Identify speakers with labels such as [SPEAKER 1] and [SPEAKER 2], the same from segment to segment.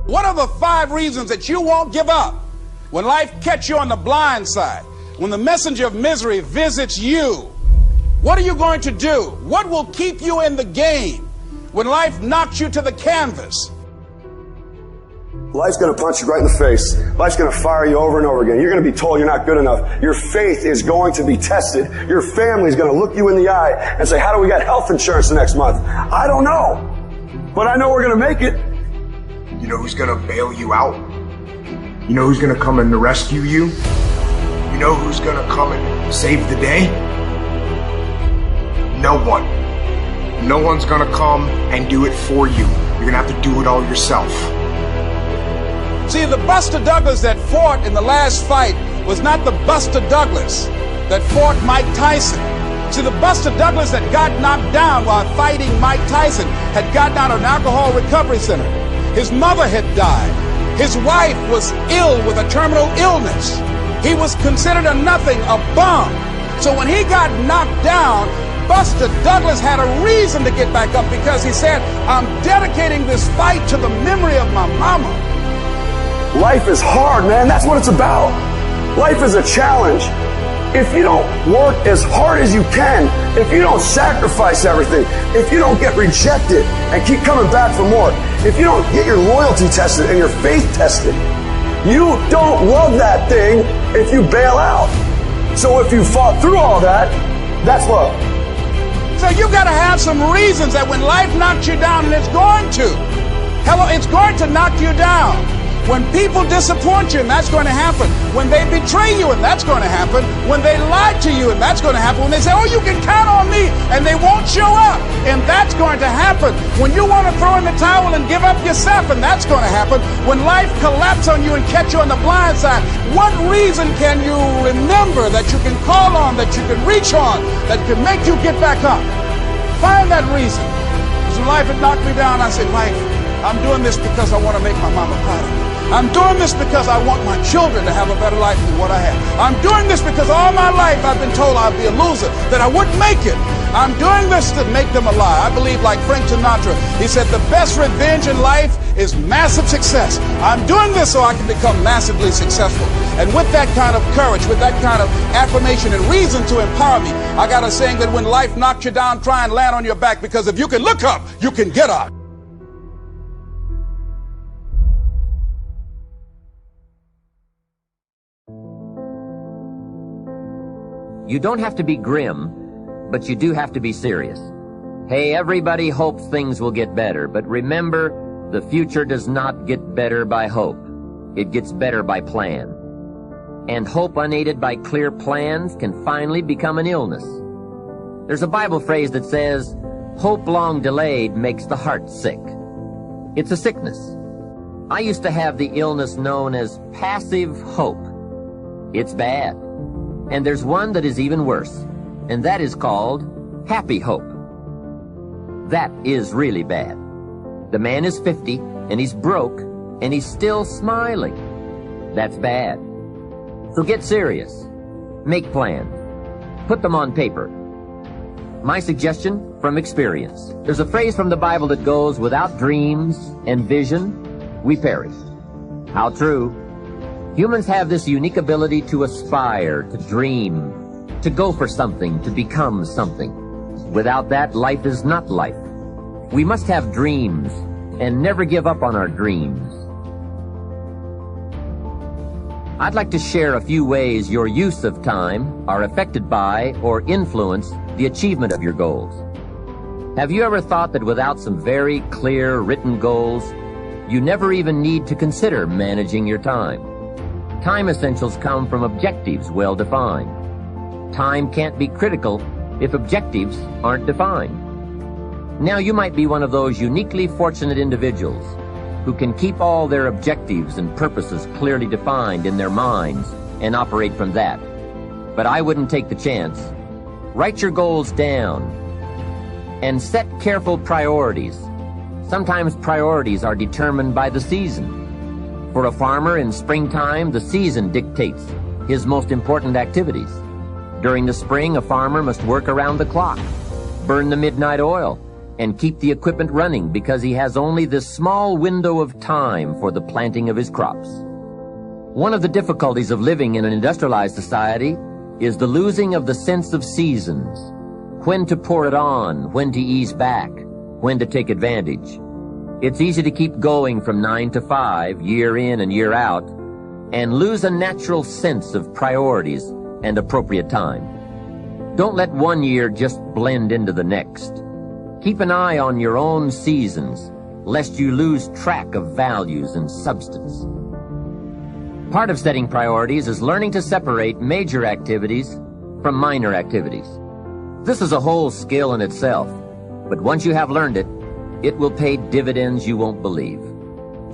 [SPEAKER 1] What are the 5 reasons that you won't give up when life catches you on the blind side? When the messenger of misery visits you, what are you going to do? What will keep you in the game when life knocks you to the canvas?
[SPEAKER 2] Life's going to punch you right in the face. Life's going to fire you over and over again. You're going to be told you're not good enough. Your faith is going to be tested. Your family's going to look you in the eye and say, how do we get health insurance the next month? I don't know. But I know we're going to make it.
[SPEAKER 3] You know who's going to bail you out? You know who's going to come and rescue you? You know who's going to come and save the day? No one. No one's going to come and do it for you. You're going to have to do it all yourself.
[SPEAKER 1] See, the Buster Douglas that fought in the last fight was not the Buster Douglas that fought Mike Tyson. See, the Buster Douglas that got knocked down while fighting Mike Tyson had gotten out of an alcohol recovery center. His mother had died. His wife was ill with a terminal illness. He was considered a nothing, a bum. So when he got knocked down, Buster Douglas had a reason to get back up because he said, I'm dedicating this fight to the memory of my mama.
[SPEAKER 2] Life is hard, man. That's what it's about. Life is a challenge. If you don't work as hard as you can, if you don't sacrifice everything, if you don't get rejected and keep coming back for more, if you don't get your loyalty tested and your faith tested, you don't love that thing if you bail out. So if you fought through all that, that's love.
[SPEAKER 1] So you got to have some reasons that when life knocks you down, and it's going to. Hello, it's going to knock you down. When people disappoint you, and that's going to happen. When they betray you, and that's going to happen. When they lie to you, and that's going to happen. When they say, oh, you can count on me, and they won't show up, and that's going to happen. When you want to throw in the towel and give up yourself, and that's going to happen. When life collapses on you and catch you on the blind side, what reason can you remember that you can call on, that you can reach on, that can make you get back up? Find that reason. Because when life had knocked me down, I said, life, I'm doing this because I want to make my mama proud of me. I'm doing this because I want my children to have a better life than what I have. I'm doing this because all my life I've been told I'd be a loser, that I wouldn't make it. I'm doing this to make them a lie. I believe like Frank Sinatra, he said the best revenge in life is massive success. I'm doing this so I can become massively successful. And with that kind of courage, with that kind of affirmation and reason to empower me, I got a saying that when life knocks you down, try and land on your back, because if you can look up, you can get up.
[SPEAKER 4] You don't have to be grim, but you do have to be serious. Hey, everybody hopes things will get better, but remember, the future does not get better by hope. It gets better by plan. And hope unaided by clear plans can finally become an illness. There's a Bible phrase that says, hope long delayed makes the heart sick. It's a sickness. I used to have the illness known as passive hope. It's bad. And there's one that is even worse, and that is called happy hope. That is really bad. The man is 50, and he's broke, and he's still smiling. That's bad. So get serious. Make plans. Put them on paper. My suggestion from experience. There's a phrase from the Bible that goes, without dreams and vision, we perish. How true. Humans have this unique ability to aspire, to dream, to go for something, to become something. Without that, life is not life. We must have dreams and never give up on our dreams. I'd like to share a few ways your use of time are affected by or influence the achievement of your goals. Have you ever thought that without some very clear written goals, you never even need to consider managing your time? Time essentials come from objectives well defined. Time can't be critical if objectives aren't defined. Now you might be one of those uniquely fortunate individuals who can keep all their objectives and purposes clearly defined in their minds and operate from that. But I wouldn't take the chance. Write your goals down and set careful priorities. Sometimes priorities are determined by the season. For a farmer in springtime, the season dictates his most important activities. During the spring, a farmer must work around the clock, burn the midnight oil, and keep the equipment running because he has only this small window of time for the planting of his crops. One of the difficulties of living in an industrialized society is the losing of the sense of seasons. When to pour it on, when to ease back, when to take advantage. It's easy to keep going from 9 to 5, year in and year out, and lose a natural sense of priorities and appropriate time. Don't let one year just blend into the next. Keep an eye on your own seasons, lest you lose track of values and substance. Part of setting priorities is learning to separate major activities from minor activities. This is a whole skill in itself, but once you have learned it, it will pay dividends you won't believe.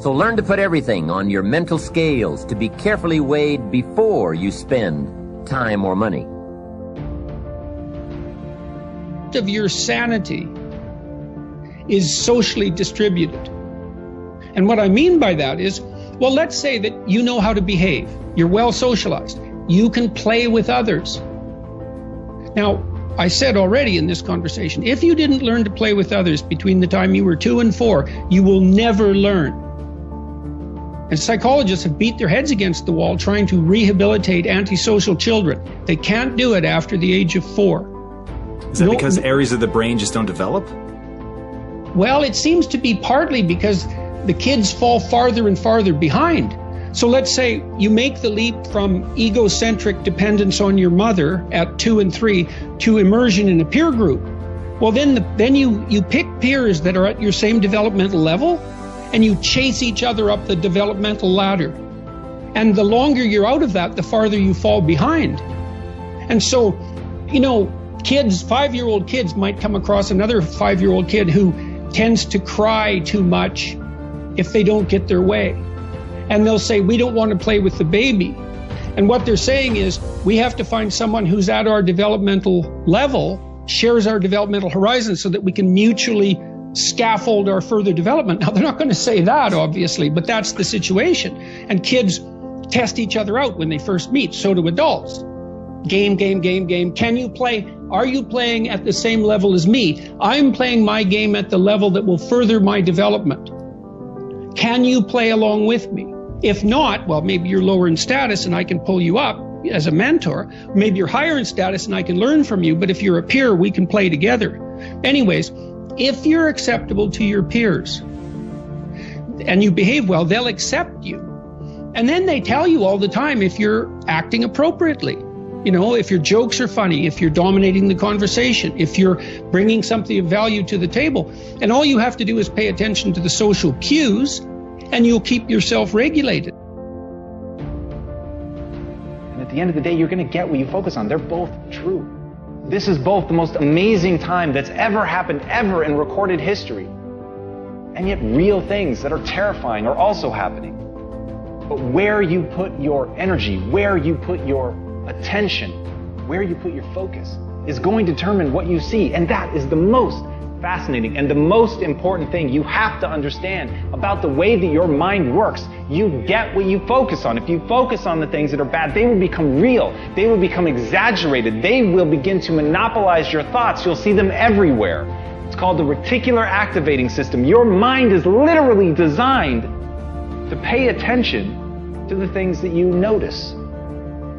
[SPEAKER 4] So learn to put everything on your mental scales to be carefully weighed before you spend time or money.
[SPEAKER 5] Of your sanity is socially distributed. And what I mean by that is, well, let's say that you know how to behave. You're well socialized. You can play with others. Now, I said already in this conversation, if you didn't learn to play with others between the time you were 2 and 4, you will never learn. And psychologists have beat their heads against the wall trying to rehabilitate antisocial children. They can't do it after the age of 4.
[SPEAKER 6] Is that because areas of the brain just don't develop?
[SPEAKER 5] Well, it seems to be partly because the kids fall farther and farther behind. So let's say you make the leap from egocentric dependence on your mother at 2 and 3 to immersion in a peer group. Well, then you pick peers that are at your same developmental level, and you chase each other up the developmental ladder. And the longer you're out of that, the farther you fall behind. And so, you know, kids, 5-year-old kids might come across another 5-year-old kid who tends to cry too much if they don't get their way. And they'll say, we don't want to play with the baby. And what they're saying is, we have to find someone who's at our developmental level, shares our developmental horizon, so that we can mutually scaffold our further development. Now, they're not going to say that, obviously, but that's the situation. And kids test each other out when they first meet. So do adults. Game. Can you play? Are you playing at the same level as me? I'm playing my game at the level that will further my development. Can you play along with me? If not, well, maybe you're lower in status and I can pull you up as a mentor. Maybe you're higher in status and I can learn from you. But if you're a peer, we can play together. Anyways, if you're acceptable to your peers and you behave well, they'll accept you. And then they tell you all the time if you're acting appropriately. You know, if your jokes are funny, if you're dominating the conversation, if you're bringing something of value to the table. And all you have to do is pay attention to the social cues, and you'll keep yourself regulated.
[SPEAKER 7] And at the end of the day, you're going to get what you focus on. They're both true. This is both the most amazing time that's ever happened, ever in recorded history. And yet real things that are terrifying are also happening. But where you put your energy, where you put your attention, where you put your focus, is going to determine what you see. And that is the most fascinating and the most important thing you have to understand about the way that your mind works. You get what you focus on. If you focus on the things that are bad, they will become real. They will become exaggerated. They will begin to monopolize your thoughts. You'll see them everywhere. It's called the reticular activating system. Your mind is literally designed to pay attention to the things that you notice.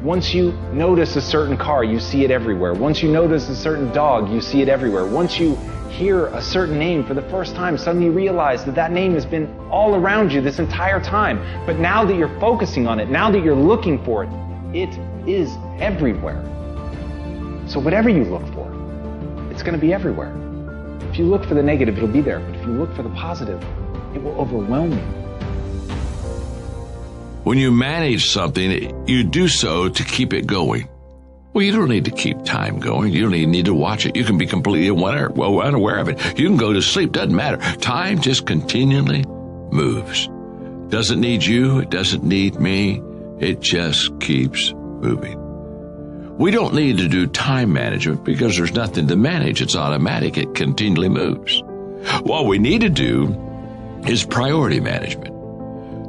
[SPEAKER 7] Once you notice a certain car, you see it everywhere. Once you notice a certain dog, you see it everywhere. Once you hear a certain name for the first time, suddenly you realize that that name has been all around you this entire time. But now that you're focusing on it, now that you're looking for it, it is everywhere. So whatever you look for, it's going to be everywhere. If you look for the negative, it'll be there. But if you look for the positive, it will overwhelm you.
[SPEAKER 8] When you manage something, you do so to keep it going. Well, you don't need to keep time going. You don't even need to watch it. You can be completely unaware of it. You can go to sleep. Doesn't matter. Time just continually moves. Doesn't need you. It doesn't need me. It just keeps moving. We don't need to do time management because there's nothing to manage. It's automatic. It continually moves. What we need to do is priority management.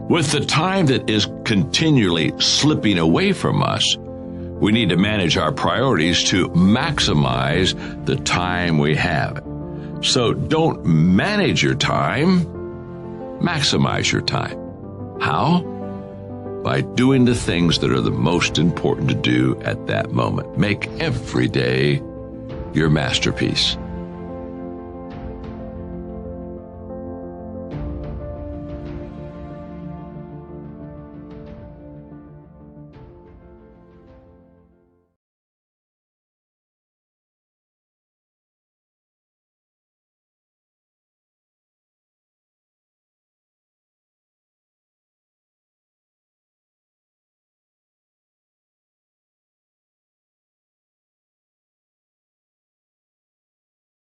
[SPEAKER 8] With the time that is continually slipping away from us, we need to manage our priorities to maximize the time we have. So don't manage your time, maximize your time. How? By doing the things that are the most important to do at that moment. Make every day your masterpiece.